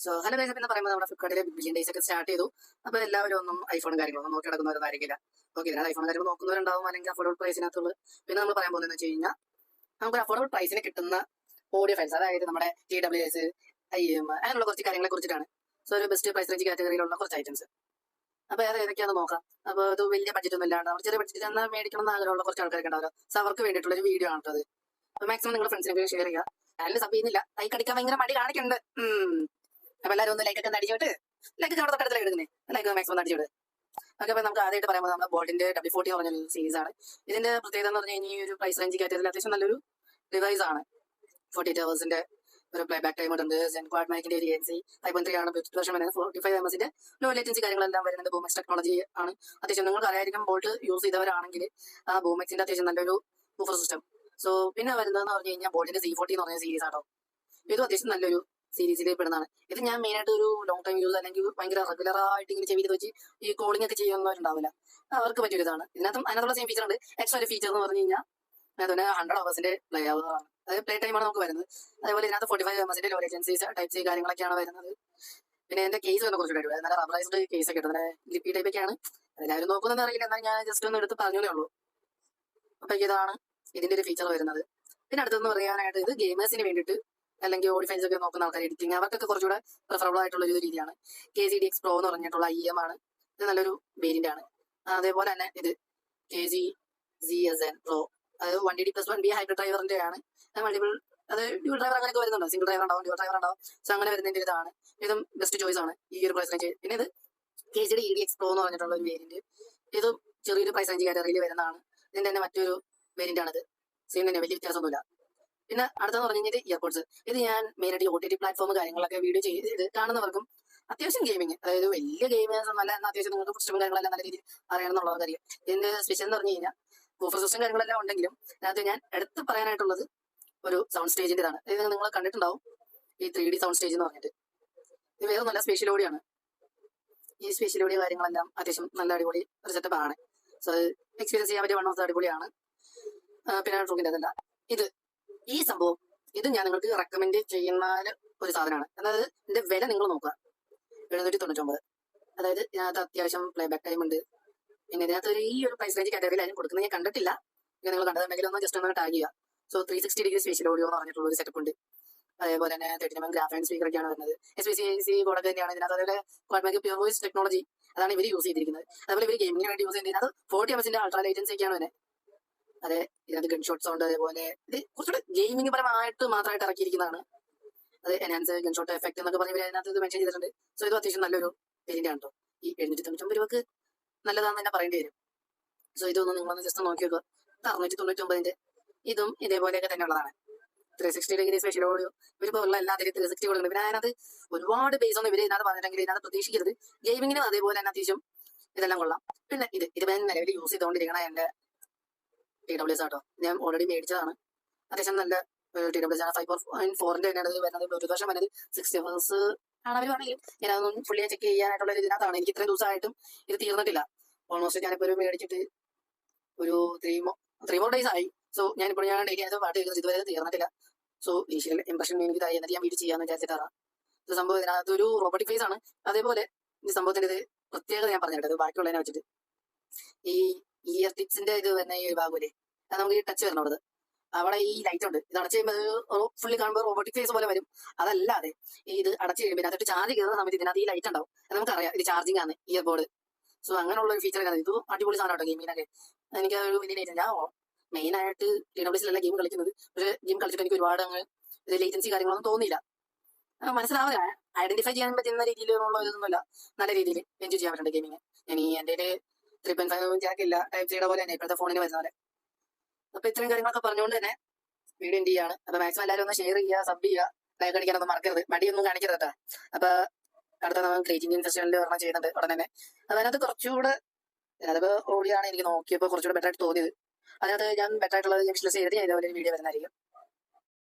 Hello guys, എന്ന് പറയുമ്പോൾ നമ്മുടെ ഫ്ലിപ്കാർട്ടിലെ ബില്യൺ ഡേയ്സ് ഒക്കെ സ്റ്റാർട്ട് ചെയ്തു. അപ്പോൾ എല്ലാവരും ഒന്നും ഐഫോണും കാര്യങ്ങളൊന്നും നോക്കി നടക്കുന്നവരായിരിക്കില്ല. ഓക്കെ, ഇതിനകത്ത് ഐഫോൺ കാര്യങ്ങൾ നോക്കുന്നവരുണ്ടാവും, അല്ലെങ്കിൽ അഫോർഡബിൾ പ്രൈസിനകത്തുള്ളൂ. പിന്നെ നമ്മൾ പറയാൻ പോകുന്നതെന്ന് വെച്ച് കഴിഞ്ഞാൽ നമുക്ക് അഫോർഡബിൾ പ്രൈസിന് കിട്ടുന്ന ഓഡിയോ ഫയൽസ്, അതായത് നമ്മുടെ TWS, IM അങ്ങനെയുള്ള കുറച്ച് കാര്യങ്ങളെ കുറിച്ചിട്ടാണ്. ഒരു ബെസ്റ്റ് പ്രൈസ് റേഞ്ച് കാറ്റഗറിയിലുള്ള കുറച്ച് ഐറ്റംസ്. അപ്പോൾ അത് ഏതൊക്കെയാണെന്ന് നോക്കാം. അപ്പോൾ അത് വലിയ ബഡ്ജറ്റ് ഒന്നും ഇല്ലാണ്ട് ചെറിയ ബഡ്ജറ്റ് എന്നാൽ മേടിക്കണം എന്ന് ആഗ്രഹമുള്ള കുറച്ച് ആൾക്കാർക്ക് ഉണ്ടാവില്ല. അവർക്ക് വേണ്ടിയിട്ടുള്ള ഒരു വീഡിയോ ആണ് അത്. മാക്സിമം നിങ്ങളുടെ ഫ്രണ്ട്സിനൊക്കെ ഷെയർ ചെയ്യുക. ചാനൽ സബ് ചെയ്യുന്നില്ല, ലൈക്ക് അടിക്കാൻ ഭയങ്കര മടി കാണിക്കുന്നുണ്ട്. അപ്പൊ എല്ലാവരും ഒന്ന് ലൈക്കൊക്കെ അടിച്ചോട്ട്, ലൈക്ക് നമ്മുടെ തൊട്ടടുത്തല്ലേ എടുക്കുന്നത്, ലൈക്ക് മാക്സിമം അടിച്ചോട്ട്. ഓക്കെ, അപ്പൊ നമുക്ക് ആദ്യമായിട്ട് പറയുമ്പോൾ നമ്മുടെ ബോൾട്ടിന്റെ W40 എന്ന് പറഞ്ഞൊരു സീരീസ് ആണ്. ഇതിന്റെ പ്രത്യേകത എന്ന് പറഞ്ഞു കഴിഞ്ഞാൽ ഈ ഒരു പ്രൈസ് റേഞ്ച് കാറ്റഗറിയിൽ അത്യാവശ്യം നല്ലൊരു ഡിവൈസ് ആണ്. 48 hours ഒരു പ്ലേ ബാക്ക് ടൈം ഉണ്ട്. ക്വാഡ് മൈക്കിന്റെ ഒരു ANC 5.3 ആണ് വെർഷൻ വരുന്നത്. 45 ms ലോ ലേറ്റൻസി കാര്യങ്ങളെല്ലാം വരുന്നത്. ബൂമെക്സ് ടെക്നോളജി ആണ്. അത്യാവശ്യം നിങ്ങൾക്ക് അറിയായിരിക്കും, ബോൾട്ട് യൂസ് ചെയ്തവരാണെങ്കിൽ ആ ബൂമെക്സിന്റെ അത്യാവശ്യം നല്ലൊരു ബൂഫർ സിസ്റ്റം. പിന്നെ വരുന്നതെന്ന് പറഞ്ഞു കഴിഞ്ഞാൽ ബോൾട്ടിന്റെ C40 എന്ന് പറഞ്ഞ സീരീസ് ആട്ടോ. ഇതും അത്യാവശ്യം നല്ലൊരു സീരീസിൽ പെടുന്നതാണ്. ഇത് ഞാൻ മെയിനായിട്ട് ഒരു ലോങ് ടൈം യൂസ് അല്ലെങ്കിൽ ഭയങ്കര റെഗുലർ ആയിട്ട് ഇങ്ങനെ ചെവിയിൽ വെച്ച് ഈ കോളിംഗ് ഒക്കെ ചെയ്യുന്നവരുണ്ടാവില്ല, അവർക്ക് പറ്റിയൊരു ഇതാണ്. അതിനകത്തുള്ള സെയിം ഫീച്ചർ ഉണ്ട്. എക്സ്ട്രാ ഒരു ഫീച്ചർ എന്ന് പറഞ്ഞു കഴിഞ്ഞാൽ അതുപോലെ 100 hours പ്ലേ ആണ്, അതായത് പ്ലേ ടൈമാണ് നമുക്ക് വരുന്നത്. അതേപോലെ ഇതിനകത്ത് 45 ms low latency type C കാര്യങ്ങളൊക്കെയാണ് വരുന്നത്. പിന്നെ എന്റെ കേസ് തന്നെ കുറച്ചുകൂടെ നല്ല റബറൈസ്ഡ് കേസ് ഒക്കെ ഉണ്ട്, ലിപ്പി ടൈപ്പ് ഒക്കെയാണ്. എല്ലാവരും നോക്കുന്നതെന്ന് അറിയില്ല, എന്നാൽ ഞാൻ ജസ്റ്റ് ഒന്ന് എടുത്ത് പറഞ്ഞേ ഉള്ളൂ. അപ്പൊ ഇതാണ് ഇതിന്റെ ഒരു ഫീച്ചർ വരുന്നത്. പിന്നെ അടുത്തെന്ന് പറയാനായിട്ട് ഇത് ഗെയിമേഴ്സിന് വേണ്ടിയിട്ട് അല്ലെങ്കിൽ ഓഡി ഫൈൽസ് ഒക്കെ നോക്കുന്ന ആൾക്കാർ, എഡിറ്റിംഗ് അവർക്കൊക്കെ കുറച്ചുകൂടെ പ്രിഫറബിൾ ആയിട്ടുള്ള ഒരു രീതിയാണ്. KZDX Pro എന്ന് പറഞ്ഞിട്ടുള്ള IM ആണ്. ഇത് നല്ലൊരു വേരിയന്റ് ആണ്. അതേപോലെ തന്നെ ഇത് KZZN Pro, അതായത് 1DD+1B ഹൈബ്രിഡ് ഡ്രൈവറിന്റെ ആണ്. മൾട്ടിപ്പിൾ, അത് ഡ്യൂൾ ഡ്രൈവർ അങ്ങനെയൊക്കെ വരുന്നുണ്ടോ, സിംഗിൾ ഡ്രൈവർ ഉണ്ടാവും, ഡ്യൂൾ ഡ്രൈവർ ഉണ്ടാവും. അങ്ങനെ വരുന്നതിന്റെ ഇതാണ്. ഇതും ബെസ്റ്റ് ചോയ്സ് ആണ് ഈ ഒരു പ്രൈസ് റേഞ്ച്. പിന്നെ ഇത് KZDX Pro എന്ന് പറഞ്ഞിട്ടുള്ള ഒരു വേരിയന്റ്. ഇതും ചെറിയൊരു പ്രൈസ് റേഞ്ച് കാറ്റഗറിയിൽ വരുന്നതാണ്. ഇതിന്റെ തന്നെ മറ്റൊരു വേരിയന്റ് ആണിത്. സെയിം തന്നെ, വലിയ വ്യത്യാസമൊന്നുമില്ല. പിന്നെ അടുത്തെന്ന് പറഞ്ഞു കഴിഞ്ഞാൽ ഇയർപോഡ്സ്. ഇത് ഞാൻ മെയിനായിട്ട് OTT പ്ലാറ്റ്ഫോം കാര്യങ്ങളൊക്കെ വീഡിയോ ചെയ്ത് കാണുന്നവർക്കും അത്യാവശ്യം ഗെയിമിങ്, അതായത് വലിയ ഗെയിമേഴ്സ് നല്ല അത്യാവശ്യം നിങ്ങൾക്ക് സിസ്റ്റം കാര്യങ്ങളെല്ലാം നല്ല രീതിയിൽ അറിയണമെന്നുള്ളവർക്ക് അറിയാം. ഇതിന്റെ സ്പെഷ്യൽ എന്ന് പറഞ്ഞു കഴിഞ്ഞാൽ ബൂഫർ സിസ്റ്റം കാര്യങ്ങളെല്ലാം ഉണ്ടെങ്കിലും അതിനകത്ത് ഞാൻ എടുത്ത് പറയാനായിട്ടുള്ളത് ഒരു സൗണ്ട് സ്റ്റേജിന്റെ ഇതാണ്. ഇത് നിങ്ങൾ കണ്ടിട്ടുണ്ടാവും, ഈ 3D സൗണ്ട് സ്റ്റേജ് എന്ന് പറഞ്ഞിട്ട്. ഇത് വേറെ നല്ല സ്പെഷ്യൽ ഓഡിയാണ്. ഈ സ്പെഷ്യൽ ഓഡിയോ കാര്യങ്ങളെല്ലാം അത്യാവശ്യം നല്ല അടിപൊളി ഒരു സെറ്റപ്പ് ആണ്. അത് എക്സ്പീരിയൻസ് ചെയ്യാൻ പറ്റിയ വൺ ഓഫ് ദ അടിപൊളിയാണ്. പിന്നെ ട്രൂക്കിന്റെ അതല്ല, ഈ സംഭവം ഇത് ഞാൻ നിങ്ങൾക്ക് റെക്കമെൻഡ് ചെയ്യുന്ന ഒരു സാധനമാണ്. അതായത് ഇതിന്റെ വില നിങ്ങൾ നോക്കുക, 799. അതായത് ഇതിനകത്ത് അത്യാവശ്യം പ്ലേ ബാക്ക് ടൈം ഉണ്ട്. പിന്നെ ഇതിനകത്ത് ഈ ഒരു പ്രൈസ് റേഞ്ച് കാറ്റഗറിയിൽ അതിന് കൊടുക്കുന്നത് ഞാൻ കണ്ടിട്ടില്ല. നിങ്ങൾ കണ്ടതുണ്ടെങ്കിൽ ഒന്ന് ജസ്റ്റ് ഒന്ന് ടാഗ് ചെയ്യുക. 360 ഡിഗ്രി സ്പേഷ്യൽ ഓഡിയോ എന്ന് പറഞ്ഞിട്ടുള്ള ഒരു സെറ്റപ്പ് ഉണ്ട്. അതേപോലെ തന്നെ 39 ഗ്രാഫൈൻ സ്പീക്കർ ഒക്കെയാണ് വരുന്നത്. SPC കോഡൊക്കെ തന്നെയാണ് ഇതിനകത്ത്. അതേപോലെ quad mic pure voice technology അതാണ് ഇവർ യൂസ് ചെയ്തിരിക്കുന്നത്. അതേപോലെ ഇവർ ഗെയിമിങ്ങിന് വേണ്ടി യൂസ് ചെയ്യുന്നത് 40 ms അൾട്രാ ലേറ്റൻസി ഒക്കെയാണ് വരുന്നത്. അതെ, ഇതിനകത്ത് ഗൺ ഷോട്ട് സൗണ്ട്, അതേപോലെ ഇത് കുറച്ചുകൂടെ ഗെയിമിംഗ് പരമായിട്ട് മാത്രമായിട്ട് ഇറക്കിയിരിക്കുന്നതാണ്. അത് എൻഹാൻസ് ഗൺ ഷോട്ട് എഫക്ട് എന്നൊക്കെ പറഞ്ഞ് ഇതിനകത്ത് ഇത് മെൻഷൻ ചെയ്തിട്ടുണ്ട്. ഇത് അത്യാവശ്യം നല്ലൊരു വേരിയന്റ് ആണ് കേട്ടോ. ഈ 799 രൂപക്ക് നല്ലതാണെന്ന് തന്നെ പറയേണ്ടി വരും. ഇതൊന്നും നിങ്ങളൊന്ന് ജസ്റ്റ് നോക്കി വെക്കുക. 699 ഇതും ഇതേപോലെയൊക്കെ തന്നെ ഉള്ളതാണ്. 360 ഡിഗ്രി സ്പെഷ്യൽ ഓഡിയോ ഇവരിപ്പോൾ ഉള്ള എല്ലാത്തിലും 360 കൊടുക്കുന്നത്. പിന്നെ അതിനകത്ത് ഒരുപാട് ബേസ് ഒന്നും ഇവർ ഇതിനകത്ത് പറഞ്ഞിട്ടുണ്ടെങ്കിൽ ഇതിനകത്ത് പ്രതീക്ഷിക്കരുത്. ഗെയിമിങ്ങിനും അതേപോലെ തന്നെ അത്യാവശ്യം ഇതെല്ലാം കൊള്ളാം. പിന്നെ ഇത് നിലവിൽ യൂസ് ചെയ്തുകൊണ്ടിരിക്കണ എന്റെ TWS ആട്ടോ. ഞാൻ ഓൾറെഡി മേടിച്ചതാണ്. അത്യാവശ്യം നല്ല TWS ആണ്. 5.4 തന്നെയാണ് വരുന്നത്. ബ്ലൂടൂത്ത് വർഷം വരുന്നത് 60 hours ആണ് അവർ പറഞ്ഞെങ്കിലും ഞാനതൊന്നും ഫുള്ളി ചെക്ക് ചെയ്യാനായിട്ടുള്ള ഒരു ഇതിനകത്താണ്. എനിക്ക് ഇത്രയും ദിവസമായിട്ടും ഇത് തീർന്നിട്ടില്ല. ഓൾമോസ്റ്റ് ഞാനിപ്പോൾ ഒരു മേടിച്ചിട്ട് ഒരു 3 more days ആയി. ഞാൻ ഡെയിലി അത് പാട്ട് കേൾക്കുന്നത് ഇതുവരെ തീർന്നിട്ടില്ല. ഇനീഷ്യൽ ഇംപ്രഷൻ എനിക്ക് ഇതായി, എന്നിട്ട് ഞാൻ വീഡിയോ ചെയ്യാന്ന് വിചാരിച്ചിട്ടാണ്. ഇത് സംഭവം ഇതിനകത്ത് ഒരു റോബോട്ടിക് ഫേസ് ആണ്. അതേപോലെ ഈ സംഭവത്തിന്റെ ഇത് പ്രത്യേകത ഞാൻ പറഞ്ഞിട്ടത് ബാക്കിയുള്ളതിനെ വെച്ചിട്ട് ഈ ഇയർ ടിപ്സിന്റെ ഇത് വരുന്ന ഈ ഭാഗമില്ലേ, അത് നമുക്ക് ഈ ടച്ച് വരണം. അവിടെ ഈ ലൈറ്റ് ഉണ്ട്. ഇത് അടച്ചു കഴിയുമ്പോൾ ഫുള്ളി കാണുമ്പോൾ റോബോട്ടിക് ഫേസ് പോലെ വരും. അതല്ലാതെ ഇത് അടച്ചു കഴിയുമ്പോൾ അതിനകത്ത് ചാർജ് കയറുന്ന സമയത്ത് ഇതിനകത്ത് ഈ ലൈറ്റ് ഉണ്ടാവും. അത് നമുക്കറിയാം ഇത് ചാർജിങ് ആണ് ഇയർ ബോർഡ്. അങ്ങനെയുള്ള ഒരു ഫീച്ചർ ഇത് അടിപൊളി സാധനം കേട്ടോ. ഗെയിമിനൊക്കെ എനിക്ക് ഒരു വലിയ ലൈറ്റ്. ഞാൻ മെയിനായിട്ട് TWSലല്ല ഗെയിം കളിക്കുന്നത്. പക്ഷേ ഗെയിം കളിച്ചിട്ട് എനിക്ക് ഒരുപാട് ഇത് ലേറ്റൻസി കാര്യങ്ങളൊന്നും തോന്നിയില്ല. മനസ്സിലാവില്ല, ഐഡന്റിഫൈ ചെയ്യാൻ പറ്റുന്ന രീതിയിലുള്ള ഇതൊന്നുമില്ല. നല്ല രീതിയിൽ എൻജോയ് ചെയ്യാൻ പറ്റുന്നുണ്ട് ഗെയിമിങ്. ഇനി എൻ്റെ 3.5 ജാക്ക് ഇല്ല, ടൈപ്പ് സിയുടെ പോലെ തന്നെ ഇപ്പോഴത്തെ ഫോണിന് വരുന്ന പോലെ. അപ്പൊ ഇത്രയും കാര്യങ്ങളൊക്കെ പറഞ്ഞുകൊണ്ട് തന്നെ വീഡിയോ എന്ത് ചെയ്യാണ്. അപ്പൊ മാക്സിമം എല്ലാവരും ഒന്ന് ഷെയർ ചെയ്യുക, സബ് ചെയ്യുക, ലൈക്ക് അടിക്കാനൊന്നും മറക്കരുത്, മടിയൊന്നും കാണിക്കരുത് കേട്ടോ. അപ്പൊ അടുത്ത നമ്മൾ ക്രിയേറ്റിംഗ് ഫെസ്റ്റിവലിൽ ഒരെണ്ണം ചെയ്യുന്നുണ്ട് ഉടനെ തന്നെ. അതിനകത്ത് കുറച്ചുകൂടെ അതിപ്പോ ഓഡിയാണ് എനിക്ക് നോക്കിയപ്പോൾ കുറച്ചുകൂടെ ബെറ്റർ ആയിട്ട് തോന്നിയത്. അതിനകത്ത് ഞാൻ ബെറ്റർ ആയിട്ടുള്ളത് ഞാൻ വിഷ്വലൈസ് ചെയ്തിട്ട് ഞാൻ ഇതേപോലെ വീഡിയോ വരുന്നതായിരിക്കും.